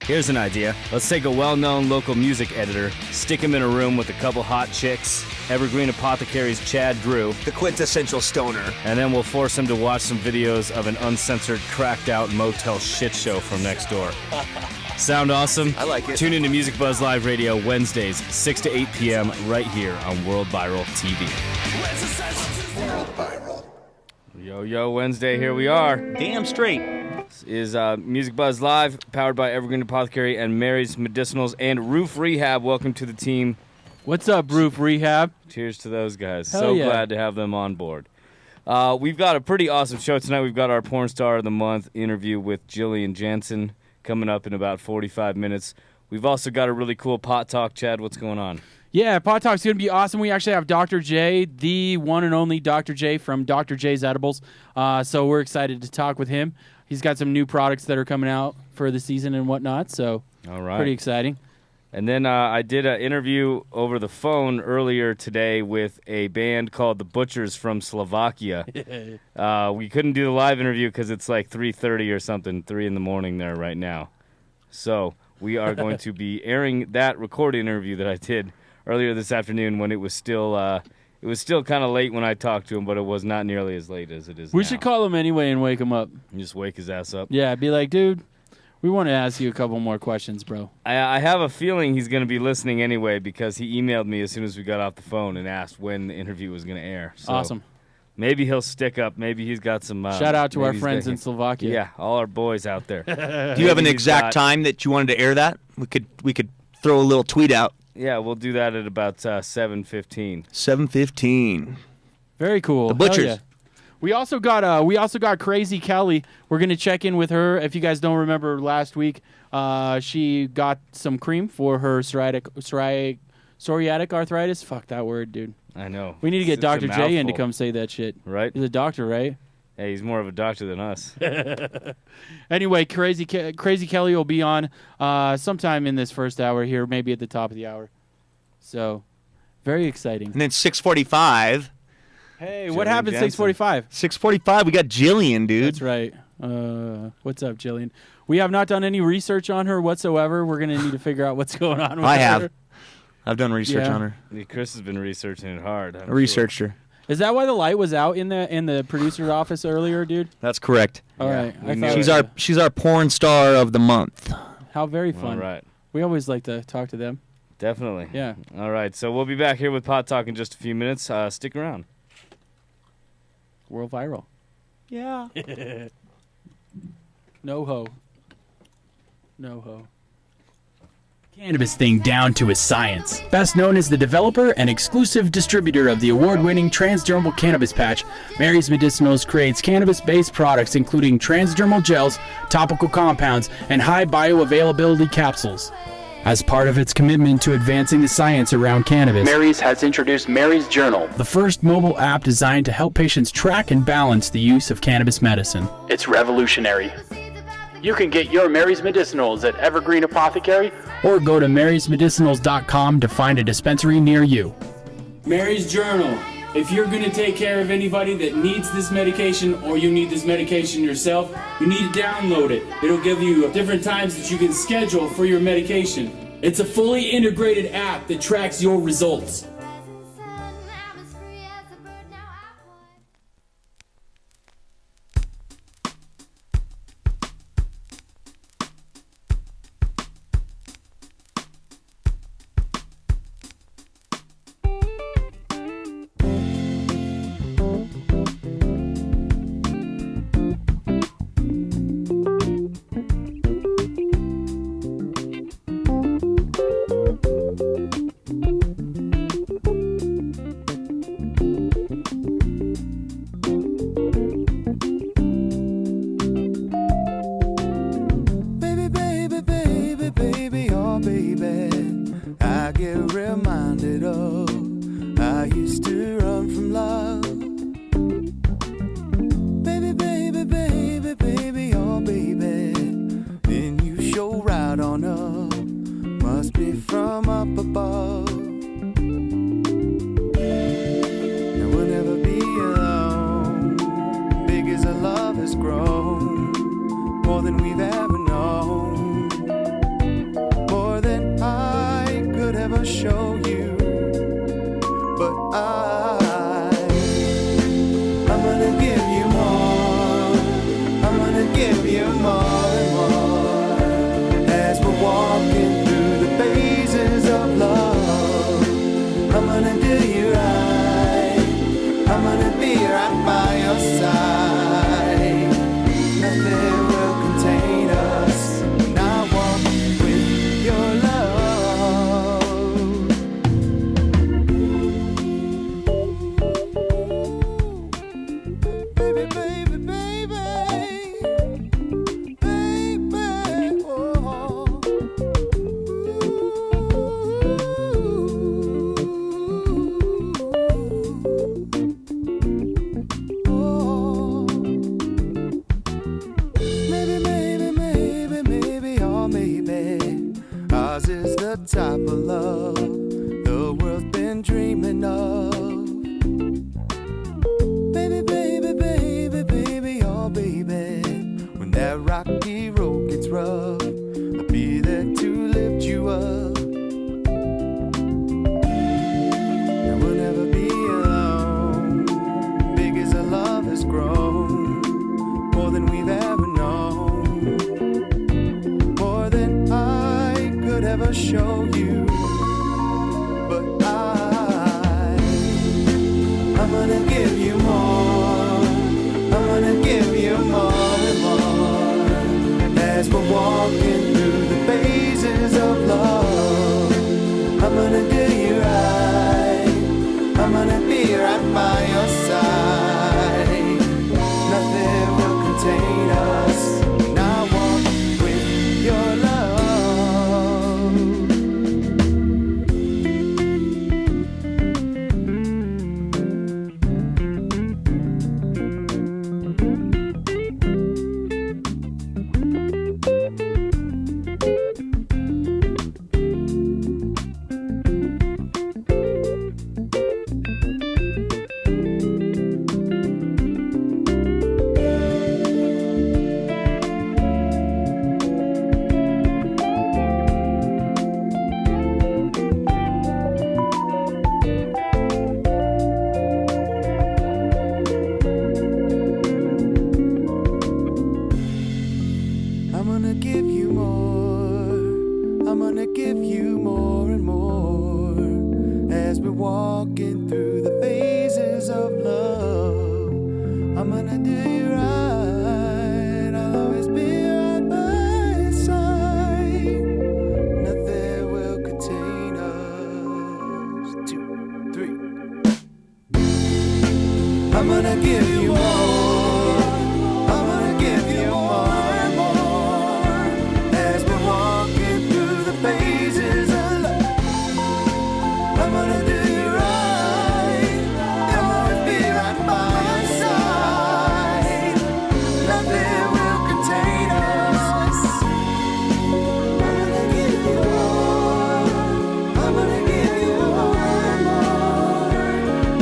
Here's an idea. Let's take a well-known local music editor, stick him in a room with a couple hot chicks, Evergreen Apothecary's Chad Drew, the quintessential stoner, and then we'll force him to watch some videos of an uncensored, cracked-out motel shit show from next door. Sound awesome? I like it. Tune into Music Buzz Live Radio Wednesdays, 6 to 8 p.m. right here on World Viral TV. World Viral. Yo, Wednesday, here we are. Damn straight. This is Music Buzz Live, powered by Evergreen Apothecary and Mary's Medicinals and Roof Rehab. Welcome to the team. What's up, Roof Rehab? Cheers to those guys. Hell so yeah. glad to have them on board. We've got a pretty awesome show tonight. We've got our Porn Star of the Month interview with Jillian Jansen coming up in about 45 minutes. We've also got a really cool pot talk. Chad, what's going on? Yeah, Pot Talk's going to be awesome. We actually have Dr. J, the one and only Dr. J from Dr. J's Edibles. So we're excited to talk with him. He's got some new products that are coming out for the season and whatnot, so All right. pretty exciting. And then I did an interview over the phone earlier today with a band called The Butchers from Slovakia. We couldn't do the live interview because it's like 3:30 or something, 3 in the morning there right now. So we are going to be airing that recorded interview that I did earlier this afternoon when it was still kind of late when I talked to him, but it was not nearly as late as it is now. We should call him anyway and wake him up. And just wake his ass up. Yeah, be like, dude, we want to ask you a couple more questions, bro. I have a feeling he's going to be listening anyway because he emailed me as soon as we got off the phone and asked when the interview was going to air. So Awesome. Maybe he'll stick up. Maybe he's got some... Shout out to maybe our he's friends got- in Slovakia. Yeah, all our boys out there. Do you have an exact time that you wanted to air that? We could throw a little tweet out. Yeah, we'll do that at about 7:15. 7:15. Very cool. The Butchers. Hell yeah. We also got Crazy Kelly. We're gonna check in with her. If you guys don't remember last week, she got some cream for her psoriatic arthritis. Fuck that word, dude. I know. We need to get It's a Dr. J in to mouthful, come say that shit. Right? He's a doctor, right? Hey, he's more of a doctor than us. Anyway, Crazy Kelly will be on sometime in this first hour here, maybe at the top of the hour. So, very exciting. And then 6:45. Hey, Jillian what happened at Jansen. 6:45? 6:45. We got Jillian, dude. That's right. What's up, Jillian? We have not done any research on her whatsoever. We're going to need to figure out what's going on with her. I have. I've done research Yeah. on her. Chris has been researching it hard. I researched her. Is that why the light was out in the producer's office earlier, dude? That's correct. All right. we I knew thought it. She's our porn star of the month. How very All fun. right. We always like to talk to them. Definitely. Yeah. All right, so we'll be back here with Pot Talk in just a few minutes. Stick around. World Viral. Yeah. No ho. No ho. Cannabis thing down to a science. Best known as the developer and exclusive distributor of the award-winning transdermal cannabis patch, Mary's Medicinals creates cannabis-based products including transdermal gels, topical compounds, and high bioavailability capsules. As part of its commitment to advancing the science around cannabis, Mary's has introduced Mary's Journal, the first mobile app designed to help patients track and balance the use of cannabis medicine. It's revolutionary. You can get your Mary's Medicinals at Evergreen Apothecary or go to marysmedicinals.com to find a dispensary near you. Mary's Journal. If you're going to take care of anybody that needs this medication or you need this medication yourself, you need to download it. It'll give you different times that you can schedule for your medication. It's a fully integrated app that tracks your results. More than we've ever known. wanna be right by your side. Nothing will contain us. And I walk with your love. I'm gonna give you more. I'm gonna give you more and more as we're walking through the phases of love. I'm gonna do you right. I'll always be right by your side. Nothing will contain us. 2, 3. I'm gonna give you more. I'm gonna give you more. As we're walking through the phases of love, I'm gonna do you right. I'll always be right by your side. Nothing will contain us. I'm gonna give you more. I'm gonna give you more and more.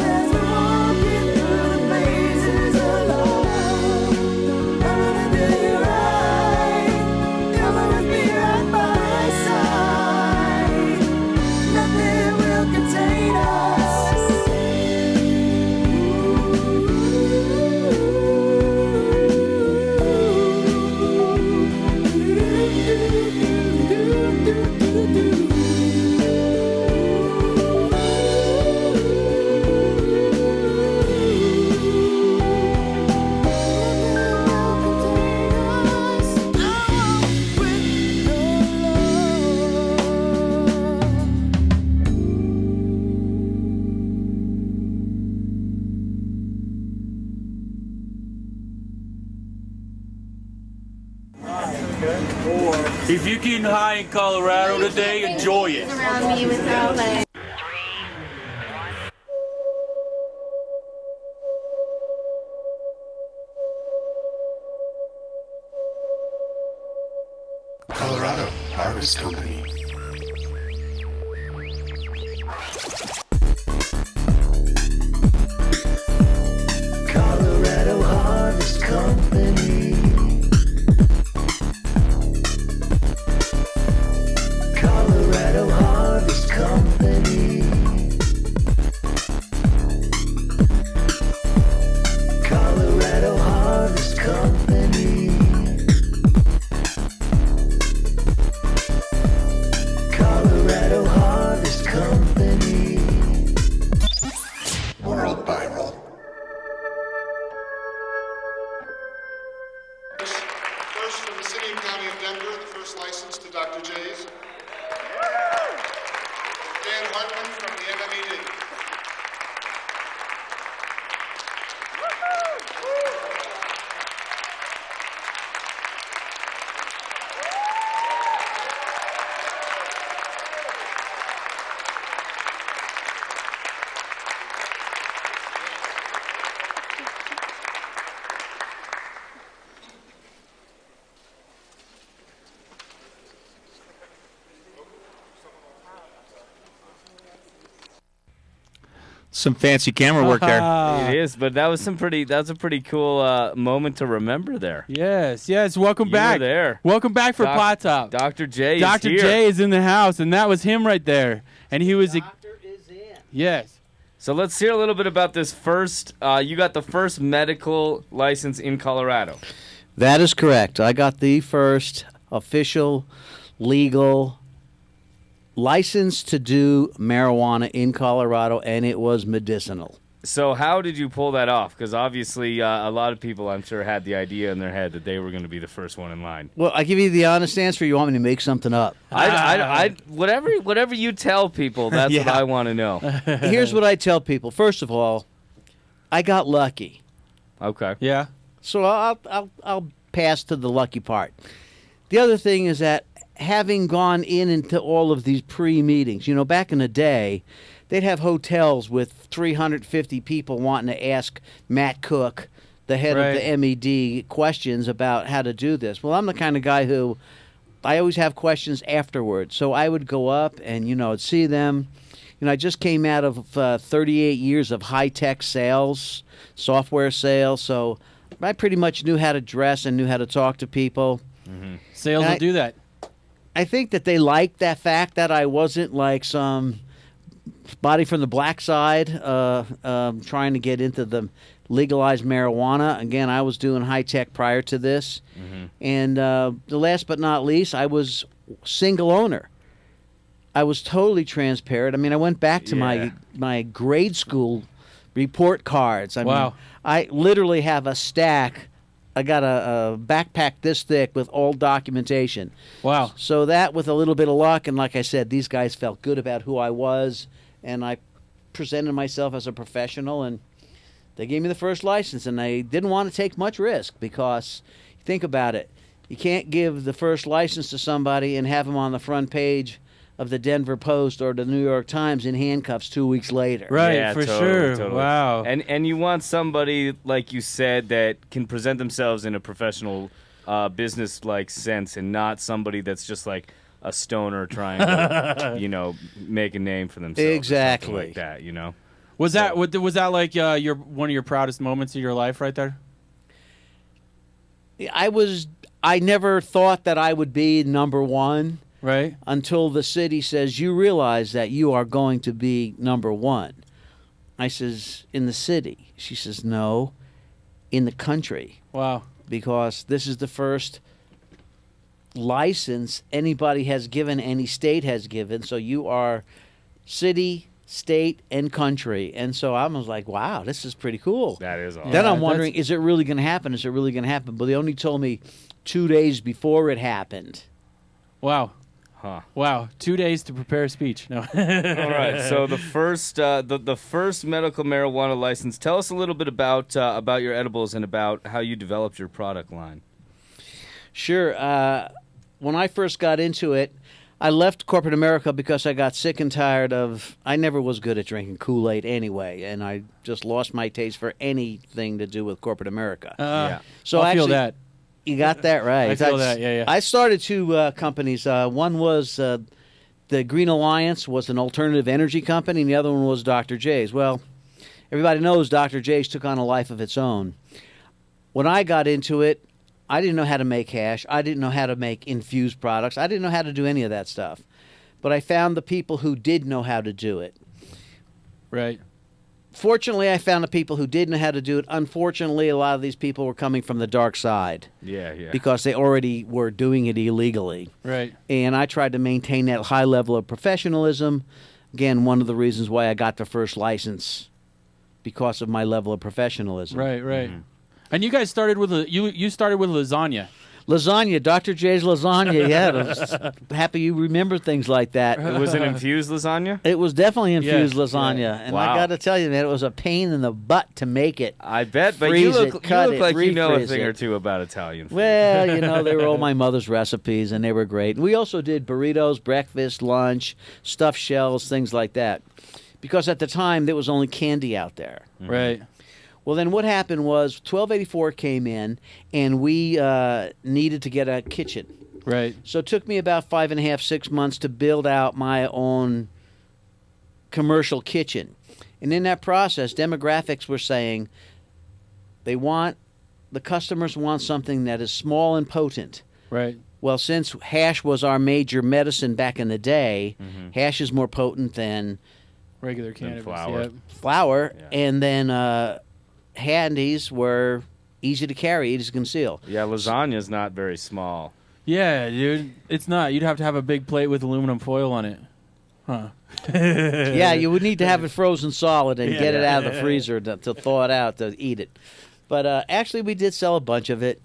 As we're walking through the phases of love, I'm gonna do you right. You'll always be right by my side. Nothing will contain us. If you're getting high in Colorado today, enjoy it. Around me without like. Colorado Harvest Company. Colorado Harvest Company. Colorado Harvest Company. Colorado Harvest Company. Colorado Harvest Company. WORLDVIRAL. First, from the city and county of Denver, the first license to Dr. J's. Dan Hartman from the MMED. Some fancy camera work there. It is, but that was a pretty cool moment to remember there. Yes, yes. Welcome You back. were there. Welcome back for Pot Top. Dr. J Dr. is here. J is in the house, and that was him right there. And he was. Doctor is in. Yes. So let's hear a little bit about this first. You got the first medical license in Colorado. That is correct. I got the first official, legal license to do marijuana in Colorado, and it was medicinal. So how did you pull that off? Because obviously a lot of people, I'm sure, had the idea in their head that they were going to be the first one in line. Well, I give you the honest answer. You want me to make something up? Whatever you tell people, that's what I want to know. Here's what I tell people. First of all, I got lucky. Okay. Yeah. So I'll pass to the lucky part. The other thing is that having gone into all of these pre-meetings, back in the day, they'd have hotels with 350 people wanting to ask Matt Cook, the head of the MED, questions about how to do this. Well, I'm the kind of guy who I always have questions afterwards. So I would go up and, I'd see them. I just came out of 38 years of high-tech sales, software sales, so I pretty much knew how to dress and knew how to talk to people. Mm-hmm. Sales will do that. I think that they liked that fact that I wasn't like some body from the black side trying to get into the legalized marijuana. Again, I was doing high-tech prior to this. Mm-hmm. And the last but not least, I was single owner. I was totally transparent. I mean, I went back to my grade school report cards. I mean, I literally have a stack. I got a backpack this thick with all documentation. Wow. So that, with a little bit of luck, and like I said, these guys felt good about who I was, and I presented myself as a professional, and they gave me the first license, and I didn't want to take much risk because, think about it, you can't give the first license to somebody and have them on the front page of the Denver Post or the New York Times in handcuffs 2 weeks later. Right, for sure. Totally. Wow. And you want somebody, like you said, that can present themselves in a professional, business-like sense, and not somebody that's just like a stoner trying to, make a name for themselves. Exactly. Or something like that, Was that like your one of your proudest moments of your life right there? I never thought that I would be number one. Right. Until the city says, you realize that you are going to be number one. I says, in the city. She says, no, in the country. Wow. Because this is the first license anybody has given, any state has given. So you are city, state, and country. And so I was like, wow, this is pretty cool. That is awesome. Then I'm wondering, is it really going to happen? Is it really going to happen? But they only told me 2 days before it happened. Wow. Huh. Wow, 2 days to prepare a speech. No. All right. So the first medical marijuana license. Tell us a little bit about your edibles and about how you developed your product line. Sure. When I first got into it, I left corporate America because I got sick and tired of. I never was good at drinking Kool-Aid anyway, and I just lost my taste for anything to do with corporate America. So I feel that. You got that right. I feel that, yeah. I started two companies. One was the Green Alliance, was an alternative energy company, and the other one was Dr. J's. Well, everybody knows Dr. J's took on a life of its own. When I got into it, I didn't know how to make hash. I didn't know how to make infused products. I didn't know how to do any of that stuff. But I found the people who did know how to do it. Right. Fortunately, I found the people who did know how to do it. Unfortunately, a lot of these people were coming from the dark side. Yeah. Because they already were doing it illegally. Right. And I tried to maintain that high level of professionalism. Again, one of the reasons why I got the first license, because of my level of professionalism. Right. Mm-hmm. And you guys started with you started with lasagna. Lasagna, Dr. J's lasagna. Yeah, happy you remember things like that. It was an infused lasagna? It was definitely infused lasagna. Yeah. And wow. I got to tell you, man, it was a pain in the butt to make it. I bet, but Freeze you look like you know a refreeze thing or it. two about Italian food. Well, they were all my mother's recipes, and they were great. We also did burritos, breakfast, lunch, stuffed shells, things like that. Because at the time, there was only candy out there. Mm-hmm. Right. Well, then what happened was 1284 came in, and we needed to get a kitchen. Right. So it took me about 5.5, 6 months to build out my own commercial kitchen. And in that process, demographics were saying the customers want something that is small and potent. Right. Well, since hash was our major medicine back in the day, hash is more potent than regular cannabis. Flour. Yeah. And then handies were easy to carry, easy to conceal. Yeah, lasagna's not very small. Yeah, dude. It's not. You'd have to have a big plate with aluminum foil on it. Huh. Yeah, you would need to have it frozen solid and get it out of the freezer to thaw it out to eat it. But actually, we did sell a bunch of it.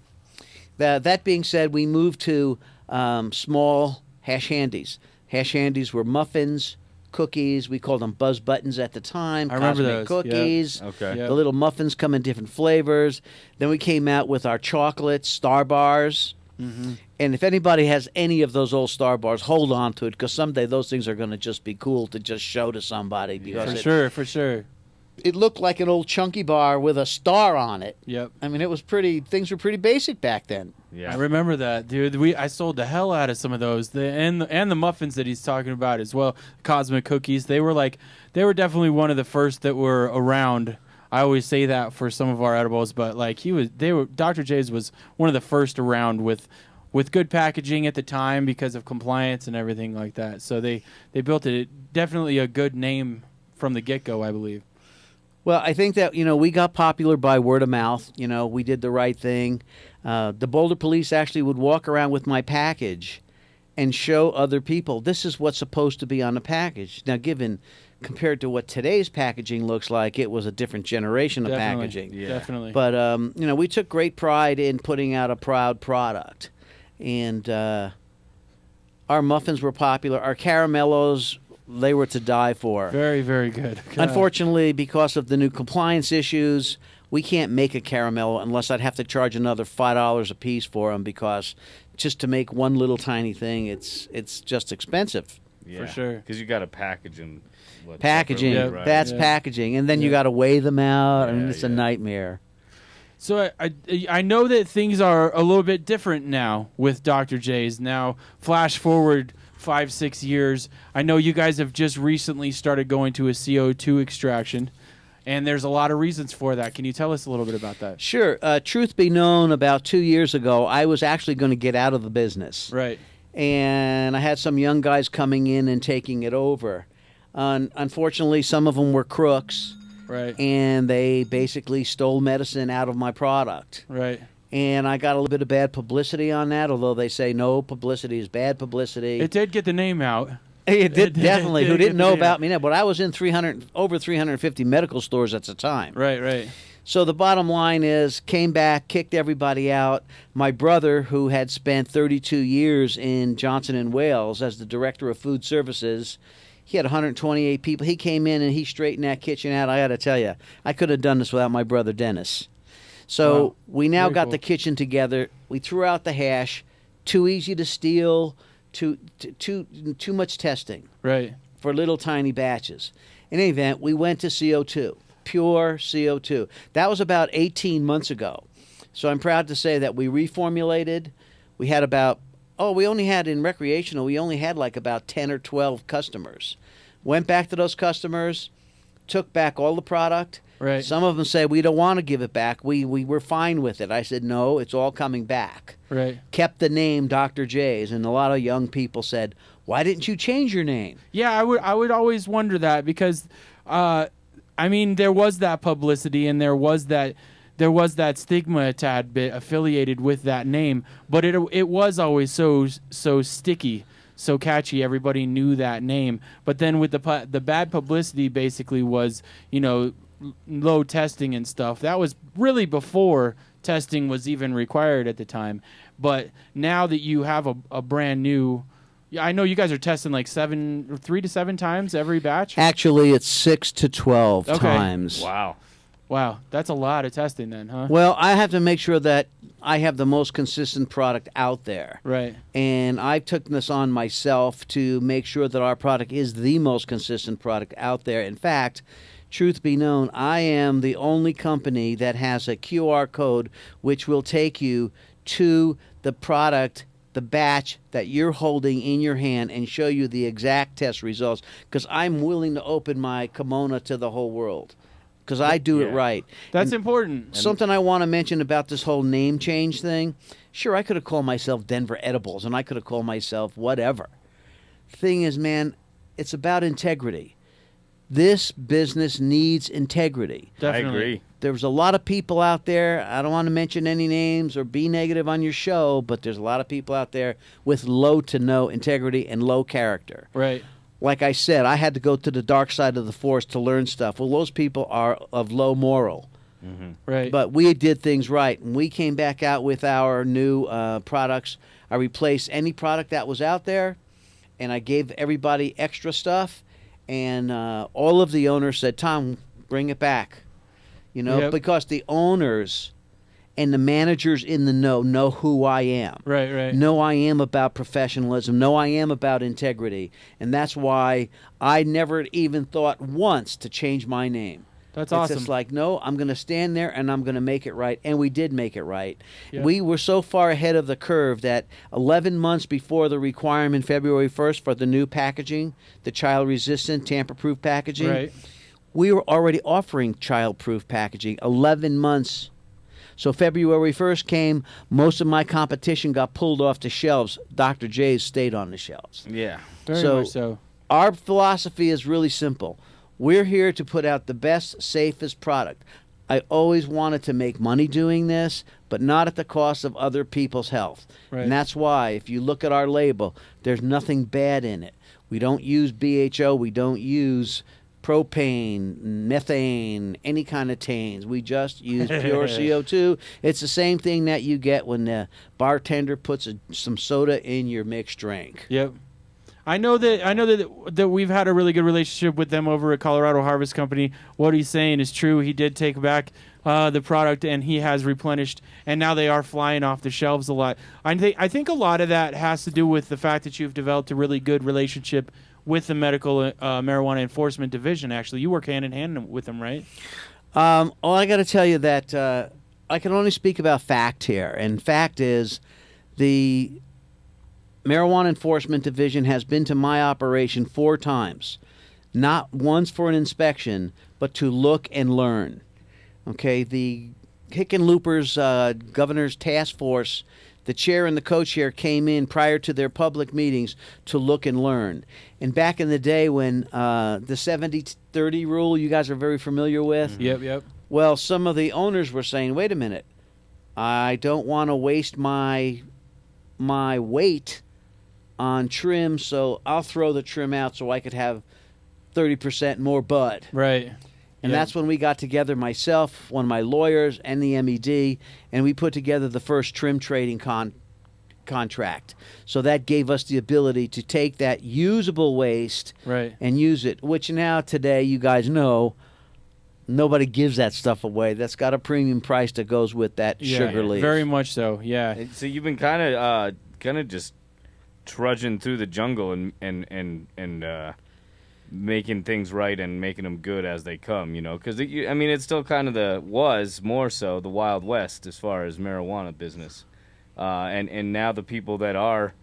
That being said, we moved to small hash handies. Hash handies were muffins, cookies. We called them Buzz Buttons at the time. I remember Cosmic those. cookies. Okay. Yep. The little muffins come in different flavors. Then we came out with our chocolate Star Bars. Mm-hmm. And if anybody has any of those old Star Bars, hold on to it, because someday those things are going to just be cool to just show to somebody. Because For sure. it looked like an old chunky bar with a star on it. Yep. I mean, things were pretty basic back then. Yeah. I remember that, dude. I sold the hell out of some of those, and the muffins that he's talking about as well. Cosmic cookies. They were definitely one of the first that were around. I always say that for some of our edibles, but Dr. J's was one of the first around with good packaging at the time because of compliance and everything like that. So they built definitely a good name from the get-go, I believe. Well, I think that, we got popular by word of mouth. We did the right thing. The Boulder police actually would walk around with my package and show other people, this is what's supposed to be on the package. Now, compared to what today's packaging looks like, it was a different generation of packaging. Yeah. Definitely. But, we took great pride in putting out a proud product. And our muffins were popular. Our caramellos, they were to die for. Very, very good. Unfortunately, because of the new compliance issues, we can't make a caramello unless I'd have to charge another $5 a piece for them, because just to make one little tiny thing, it's just expensive. Yeah. For sure. Because you got to package them. Packaging, separately, right? that's packaging. And then you got to weigh them out. I mean, it's a nightmare. So I know that things are a little bit different now with Dr. J's. Now, flash forward 5-6 years, I know you guys have just recently started going to a CO2 extraction, and there's a lot of reasons for that. Can you tell us a little bit about that? Sure. Truth be known, about 2 years ago, I was actually going to get out of the business. Right. And I had some young guys coming in and taking it over. Unfortunately, some of them were crooks. Right. And they basically stole medicine out of my product. Right. And I got a little bit of bad publicity on that, although they say no publicity is bad publicity. It did get the name out. It did, definitely. Who didn't know about me now? But I was in over 350 medical stores at the time. Right. So the bottom line is, came back, kicked everybody out. My brother, who had spent 32 years in Johnson & Wales as the director of food services, he had 128 people. He came in and he straightened that kitchen out. I got to tell you, I could have done this without my brother Dennis. So Wow. we now Very got cool. the kitchen together. We threw out the hash. Too easy to steal. Too much testing. Right. For little tiny batches. In any event, we went to CO2, pure CO2. That was about 18 months ago. So I'm proud to say that we reformulated. We had we only had in recreational, we only had like about 10 or 12 customers. Went back to those customers, took back all the product. Right. Some of them said, we don't want to give it back. We were fine with it. I said, no, it's all coming back. Right. Kept the name Dr. J's, and a lot of young people said, why didn't you change your name? Yeah, I would always wonder that, because there was that publicity and there was that stigma a tad bit affiliated with that name, but it was always so sticky, so catchy. Everybody knew that name. But then with the bad publicity, basically was, low testing and stuff. That was really before testing was even required at the time. But now that you have a brand new, I know you guys are testing like 3 to 7 times every batch. Actually, it's 6 to 12 times. Wow, that's a lot of testing then, huh? Well, I have to make sure that I have the most consistent product out there. Right. And I've taken this on myself to make sure that our product is the most consistent product out there. In fact, truth be known, I am the only company that has a QR code which will take you to the product, the batch that you're holding in your hand, and show you the exact test results, because I'm willing to open my kimono to the whole world, because I do it right. That's And important. something I want to mention about this whole name change thing, sure, I could have called myself Denver Edibles, and I could have called myself whatever. Thing is, man, it's about integrity. This business needs integrity. Definitely. I agree. There's a lot of people out there, I don't want to mention any names or be negative on your show, but there's a lot of people out there with low to no integrity and low character. Right. like I said, I had to go to the dark side of the force to learn stuff. Well, those people are of low moral. Right. But we did things right. When we came back out with our new products, I replaced any product that was out there, and I gave everybody extra stuff. And all of the owners said, Tom, bring it back. You know, Yep. because the owners and the managers in the know who I am. Right, right. Know I am about professionalism. Know I am about integrity. And that's why I never even thought once to change my name. That's It's awesome. just like, no, I'm going to stand there and I'm going to make it right. And we did make it right. Yeah. We were so far ahead of the curve that 11 months before the requirement, February 1st, for the new packaging, the child-resistant, tamper-proof packaging, Right. we were already offering child-proof packaging 11 months. So February 1st came, most of my competition got pulled off the shelves. Dr. J's stayed on the shelves. Yeah. Very So- much so. Our philosophy is really simple. We're here to put out the best, safest product. I always wanted to make money doing this, but not at the cost of other people's health. Right. And that's why, if you look at our label, there's nothing bad in it. We don't use BHO. We don't use propane, methane, any kind of tanes. We just use pure CO2. It's the same thing that you get when the bartender puts some soda in your mixed drink. Yep. I know that we've had a really good relationship with them over at Colorado Harvest Company. What he's saying is true. He did take back the product and he has replenished, and now they are flying off the shelves a lot. I think a lot of that has to do with the fact that you've developed a really good relationship with the medical marijuana enforcement division. Actually, you work hand in hand with them, right? Well, I got to tell you that I can only speak about fact here, and fact is the Marijuana Enforcement Division has been to my operation 4 times, not once for an inspection, but to look and learn. Okay, the Hickenlooper's Governor's Task Force, the chair and the co-chair came in prior to their public meetings to look and learn. And back in the day when the 70-30 rule you guys are very familiar with, Yep. well, some of the owners were saying, wait a minute, I don't want to waste my weight on trim, so I'll throw the trim out so I could have 30% more bud. Right. And Yeah. that's when we got together, myself, one of my lawyers, and the MED, and we put together the first trim trading contract. So that gave us the ability to take that usable waste Right. and use it, which now today you guys know nobody gives that stuff away. That's got a premium price that goes with that sugar leaf. Very much so. Yeah. So you've been kind of just trudging through the jungle and making things right and making them good as they come, you know, because I mean it's still kind of was more so the Wild West as far as marijuana business, and now the people that are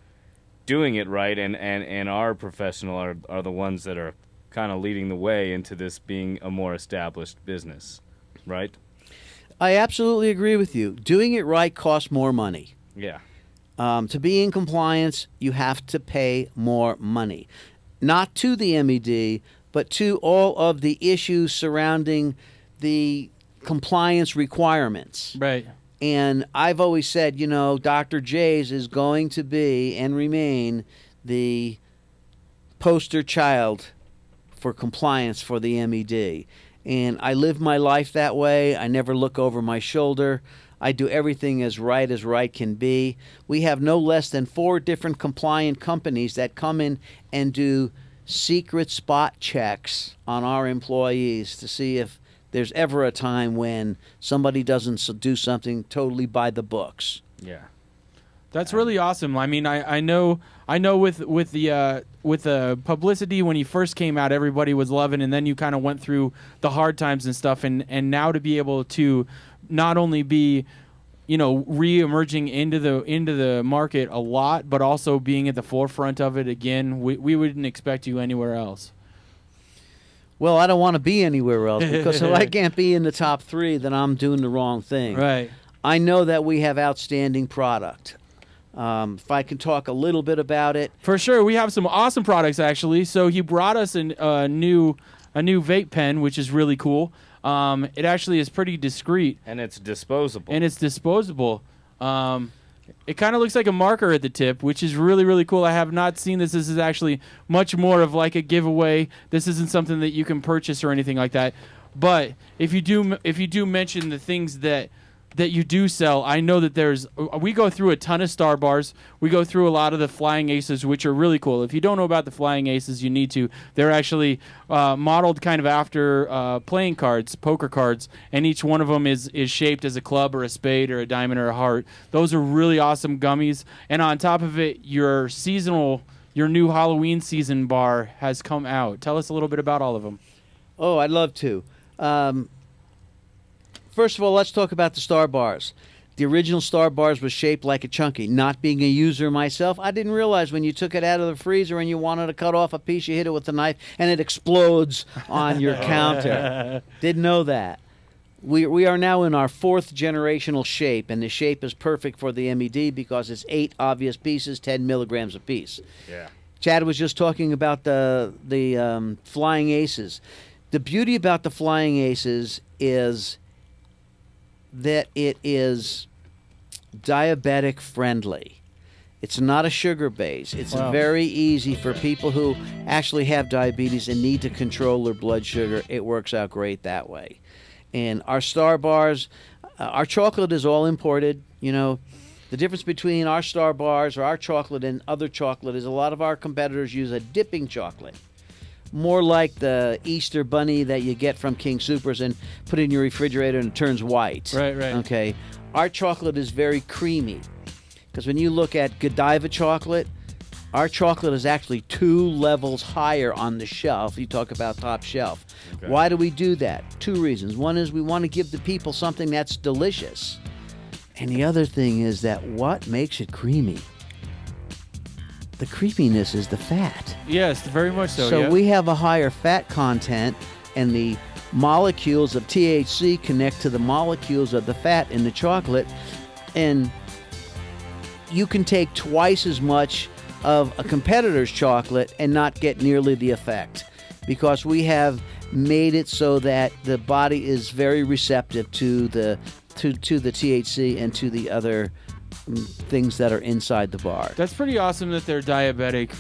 doing it right and are professional are the ones that are kind of leading the way into this being a more established business, right? I absolutely agree with you. Doing it right costs more money. Yeah. To be in compliance, you have to pay more money. Not to the MED, but to all of the issues surrounding the compliance requirements. Right. And I've always said, you know, Dr. J's is going to be and remain the poster child for compliance for the MED. And I live my life that way. I never look over my shoulder. I do everything as right can be. We have no less than 4 different compliant companies that come in and do secret spot checks on our employees to see if there's ever a time when somebody doesn't do something totally by the books. Yeah. That's really awesome. I mean, I know with the publicity when he first came out, everybody was loving, and then you kind of went through the hard times and stuff, and now to be able to not only be, you know, re-emerging into the market a lot, but also being at the forefront of it again, we wouldn't expect you anywhere else. Well, I don't want to be anywhere else because if I can't be in the top 3, then I'm doing the wrong thing. Right. I know that we have outstanding product. If I can talk a little bit about it. For sure. We have some awesome products, actually. So he brought us a new vape pen, which is really cool. It actually is pretty discreet. And it's disposable. It kind of looks like a marker at the tip, which is really, really cool. I have not seen this. This is actually much more of like a giveaway. This isn't something that you can purchase or anything like that. But if you do mention the things that you do sell, I know that we go through a ton of Star Bars. We go through a lot of the Flying Aces, which are really cool. If you don't know about the Flying Aces, you need to. They're actually modeled kind of after playing cards, poker cards, and each one of them is shaped as a club or a spade or a diamond or a heart. Those are really awesome gummies. And on top of it, your new Halloween season bar has come out. Tell us a little bit about all of them. Oh, I'd love to. First of all, let's talk about the Star Bars. The original Star Bars was shaped like a Chunky. Not being a user myself, I didn't realize when you took it out of the freezer and you wanted to cut off a piece, you hit it with a knife and it explodes on your counter. Didn't know that. We are now in our 4th generational shape, and the shape is perfect for the MED because it's 8 obvious pieces, 10 milligrams a piece. Yeah. Chad was just talking about the Flying Aces. The beauty about the Flying Aces is that it is diabetic friendly. It's not a sugar base. It's very easy for people who actually have diabetes and need to control their blood sugar. It works out great that way. And our Star Bars, our chocolate is all imported. You know, the difference between our Star Bars or our chocolate and other chocolate is a lot of our competitors use a dipping chocolate. More like the Easter bunny that you get from King Soopers and put it in your refrigerator and it turns white. Right. Okay. Our chocolate is very creamy. Because when you look at Godiva chocolate, our chocolate is actually 2 levels higher on the shelf. You talk about top shelf. Okay. Why do we do that? 2 reasons. One is we want to give the people something that's delicious. And the other thing is that what makes it creamy? The creaminess is the fat. Yes, very much so. So yeah. we have a higher fat content, and the molecules of THC connect to the molecules of the fat in the chocolate, and you can take twice as much of a competitor's chocolate and not get nearly the effect, because we have made it so that the body is very receptive to the THC and to the other things that are inside the bar. That's pretty awesome that they're diabetic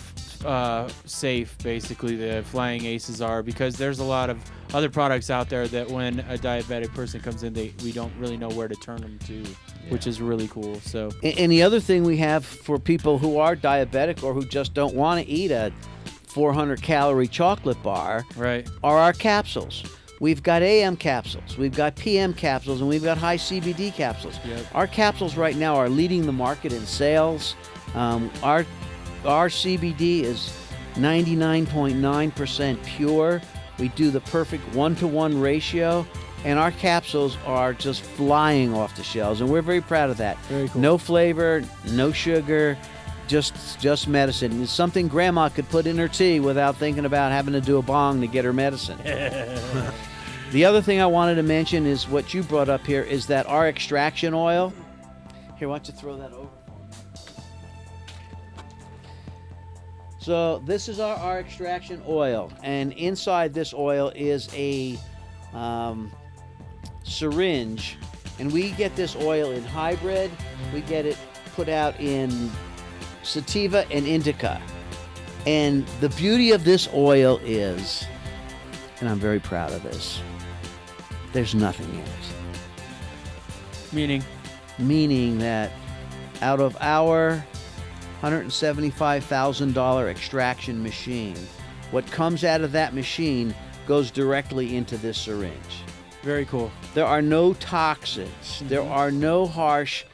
safe, basically, the Flying Aces are, because there's a lot of other products out there that when a diabetic person comes in, we don't really know where to turn them to, which is really cool. So, and the other thing we have for people who are diabetic or who just don't want to eat a 400-calorie chocolate bar are our capsules. We've got AM capsules, we've got PM capsules, and we've got high CBD capsules. Yep. Our capsules right now are leading the market in sales. Our CBD is 99.9% pure. We do the perfect 1-to-1 ratio, and our capsules are just flying off the shelves, and we're very proud of that. Very cool. No flavor, no sugar, just medicine. It's something Grandma could put in her tea without thinking about having to do a bong to get her medicine. The other thing I wanted to mention is what you brought up here is that our extraction oil. Here, why don't you throw that over? So this is our extraction oil, and inside this oil is a syringe, and we get this oil in hybrid. We get it put out in sativa and indica. And the beauty of this oil is, and I'm very proud of this, there's nothing in it. Meaning that out of our $175,000 extraction machine, what comes out of that machine goes directly into this syringe. Very cool. There are no toxins. There are no harsh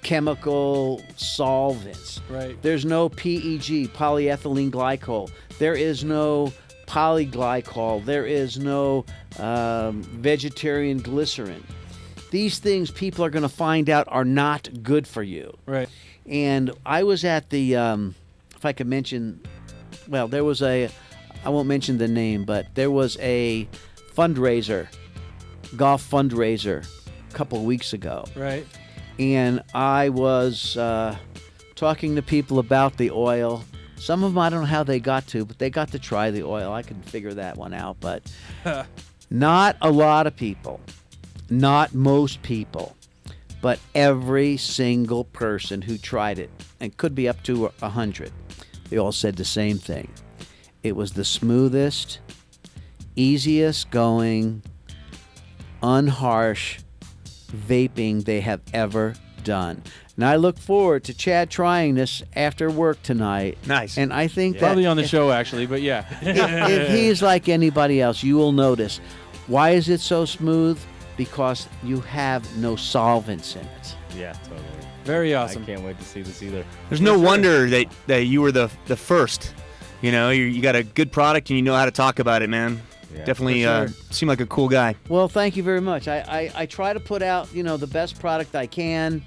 chemical solvents. Right. There's no PEG, polyethylene glycol. There is no polyglycol. There is no vegetarian glycerin. These things people are going to find out are not good for you. Right. And I was at the, if I could mention, well, there was I won't mention the name, but there was a fundraiser, golf fundraiser, a couple of weeks ago. Right. And I was talking to people about the oil. Some of them I don't know how they got to, but they got to try the oil. I can figure that one out, but not a lot of people, not most people, but every single person who tried it, and could be up to 100, they all said the same thing. It was the smoothest, easiest going, unharsh vaping they have ever done. And I look forward to Chad trying this after work tonight. Nice. And I think that Probably on the show, actually, but yeah. if he's like anybody else, you will notice. Why is it so smooth? Because you have no solvents in it. Yeah, totally. Very awesome. I can't wait to see this either. There's no wonder that you were the first. You know, you got a good product and you know how to talk about it, man. Yeah, Definitely for sure. seem like a cool guy. Well, thank you very much. I try to put out, the best product I can.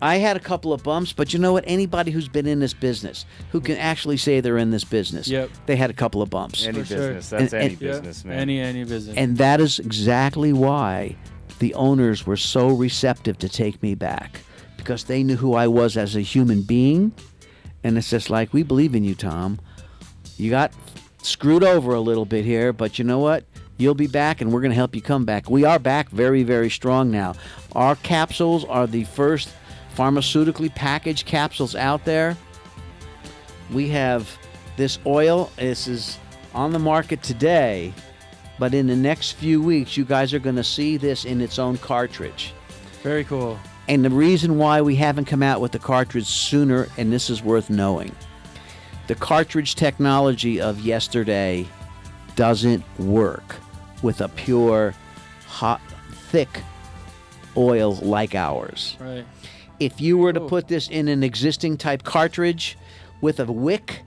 I had a couple of bumps, but you know what? Anybody who's been in this business, who can actually say they're in this business, Yep. they had a couple of bumps. Any For sure. business. That's And- any and- business, man. Any business. And that is exactly why the owners were so receptive to take me back, because they knew who I was as a human being. And it's just like, we believe in you, Tom. You got screwed over a little bit here, but you know what? You'll be back, and we're going to help you come back. We are back very, very strong now. Our capsules are the first pharmaceutically packaged capsules out there. We have this oil. This is on the market today, but in the next few weeks, you guys are going to see this in its own cartridge. Very cool. And the reason why we haven't come out with the cartridge sooner, and this is worth knowing, the cartridge technology of yesterday doesn't work with a pure, hot, thick oil like ours. Right. If you were to put this in an existing type cartridge with a wick,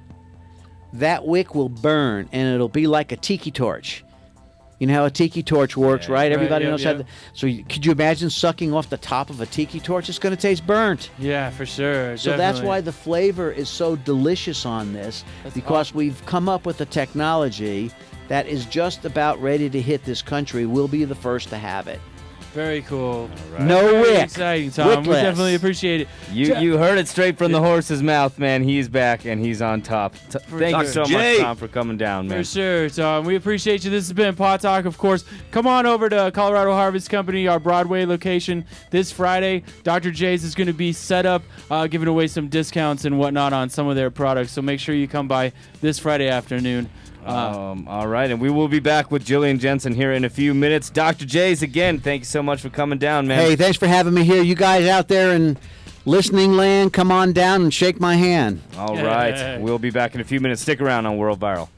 that wick will burn, and it'll be like a tiki torch. You know how a tiki torch works, right? Everybody knows how. So could you imagine sucking off the top of a tiki torch? It's going to taste burnt. Yeah, for sure. So that's why the flavor is so delicious on this, because we've come up with a technology that is just about ready to hit this country. We'll be the first to have it. Very cool. Right. No Very wick. exciting, Tom. We Wickless. definitely appreciate it. You heard it straight from the horse's mouth, man. He's back, and he's on top. Thank you so Jay. much, Tom, for coming down, man. For sure, Tom. We appreciate you. This has been Pot Talk, of course. Come on over to Colorado Harvest Company, our Broadway location, this Friday. Dr. J's is going to be set up, giving away some discounts and whatnot on some of their products. So make sure you come by this Friday afternoon. All right, and we will be back with Jillian Jensen here in a few minutes. Dr. J's, again, thank you so much for coming down, man. Hey, thanks for having me here. You guys out there in listening land, come on down and shake my hand. All right, we'll be back in a few minutes. Stick around on World Viral.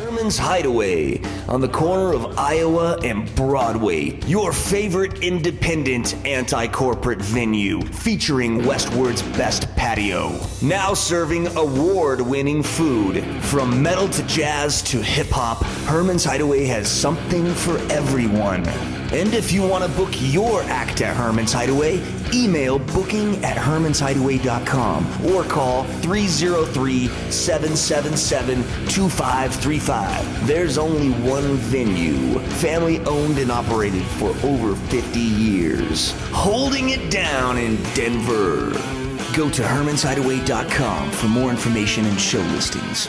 Herman's Hideaway on the corner of Iowa and Broadway. Your favorite independent anti-corporate venue featuring Westward's best patio. Now serving award-winning food. From metal to jazz to hip-hop, Herman's Hideaway has something for everyone. And if you want to book your act at Herman's Hideaway, email booking@hermanshideaway.com or call 303-777-2535. There's only one venue, family owned and operated for over 50 years. Holding it down in Denver. Go to hermanshideaway.com for more information and show listings.